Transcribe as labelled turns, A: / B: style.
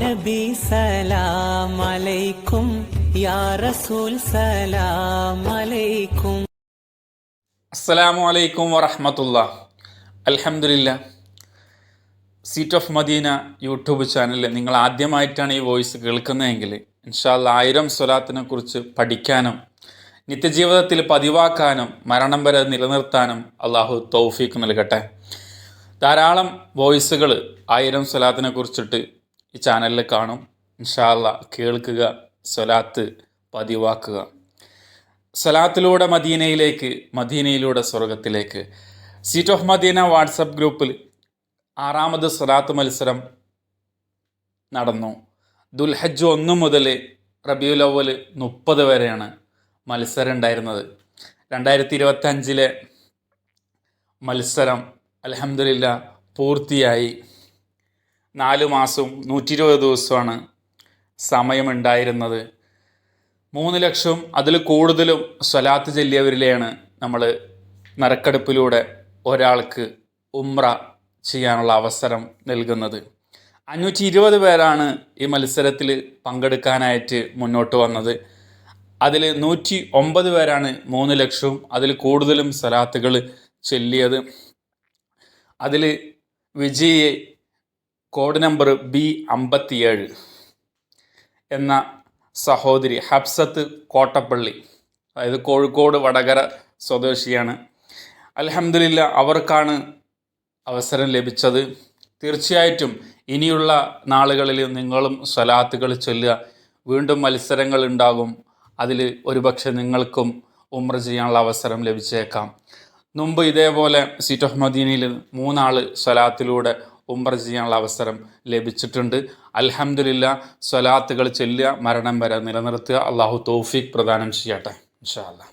A: നബി സലാം അലൈക്കും, യാ റസൂൽ സലാം അലൈക്കും.
B: അസ്സലാമു അലൈക്കും വറഹ്മത്തുള്ളാഹി. അൽഹംദുലില്ലാ. സീറ്റ് ഓഫ് മദീന യൂട്യൂബ് ചാനലിൽ നിങ്ങൾ ആദ്യമായിട്ടാണ് ഈ വോയിസ് കേൾക്കുന്നതെങ്കിൽ ഇൻഷാ അല്ലാഹ് 1000 സ്വലാത്തിനെ കുറിച്ച് പഠിക്കാനും നിത്യജീവിതത്തിൽ പതിവാക്കാനും മരണം വരെ നിലനിർത്താനും അള്ളാഹു തൗഫീഖ് നൽകട്ടെ. ധാരാളം വോയിസുകൾ 1000 സ്വലാത്തിനെ കുറിച്ചിട്ട് ഈ ചാനലിൽ കാണും. ഇൻഷാ അല്ലാഹ് കേൾക്കുക, സ്വലാത്ത് പതിവാക്കുക. സ്വലാത്തിലൂടെ മദീനയിലേക്ക്, മദീനയിലൂടെ സ്വർഗത്തിലേക്ക്. സീറ്റ് ഓഫ് മദീന വാട്സപ്പ് ഗ്രൂപ്പിൽ 6ാമത് സ്വലാത്ത് മത്സരം നടന്നു. ദുൽഹജ്ജ് 1 മുതൽ റബീഉൽ അവ്വൽ 30 വരെയാണ് മത്സരം ഉണ്ടായിരുന്നത്. 2025 മത്സരം അൽഹംദുലില്ലാ പൂർത്തിയായി. 4 മാസവും 120 ദിവസമാണ് സമയമുണ്ടായിരുന്നത്. 3 ലക്ഷവും അതിൽ കൂടുതലും സ്വലാത്ത് ചൊല്ലിയവരിലെയാണ് നമ്മൾ നറുക്കെടുപ്പിലൂടെ ഒരാൾക്ക് ഉംറ ചെയ്യാനുള്ള അവസരം നൽകുന്നത്. 520 പേരാണ് ഈ മത്സരത്തിൽ പങ്കെടുക്കാനായിട്ട് മുന്നോട്ട് വന്നത്. അതിൽ 109 പേരാണ് 3 ലക്ഷവും അതിൽ കൂടുതലും സ്വലാത്തുകൾ ചൊല്ലിയത്. അതിൽ വിജയി കോഡ് നമ്പർ B57 എന്ന സഹോദരി ഹബ്സത്ത് കോട്ടപ്പള്ളി, അതായത് കോഴിക്കോട് വടകര സ്വദേശിയാണ്. അൽഹംദുലില്ലാ അവർക്കാണ് അവസരം ലഭിച്ചത്. തീർച്ചയായിട്ടും ഇനിയുള്ള നാളുകളിൽ നിങ്ങളും സ്വലാത്തുകൾ ചൊല്ലുക. വീണ്ടും മത്സരങ്ങൾ ഉണ്ടാകും. അതിൽ ഒരുപക്ഷെ നിങ്ങൾക്കും ഉംറ ചെയ്യാനുള്ള അവസരം ലഭിച്ചേക്കാം. മുമ്പ് ഇതേപോലെ സീറ്റ് ഓഫ് മദീനയിൽ 3 ആൾ സ്വലാത്തിലൂടെ ഉംറ ചെയ്യാനുള്ള അവസരം ലഭിച്ചിട്ടുണ്ട്. അൽഹംദുലില്ലാ സ്വലാത്തുകൾ ചൊല്ലുക, മരണം വരെ നിലനിർത്തുക. അള്ളാഹു തൗഫീഖ് പ്രദാനം ചെയ്യട്ടെ ഇൻഷാ അല്ലാഹ്.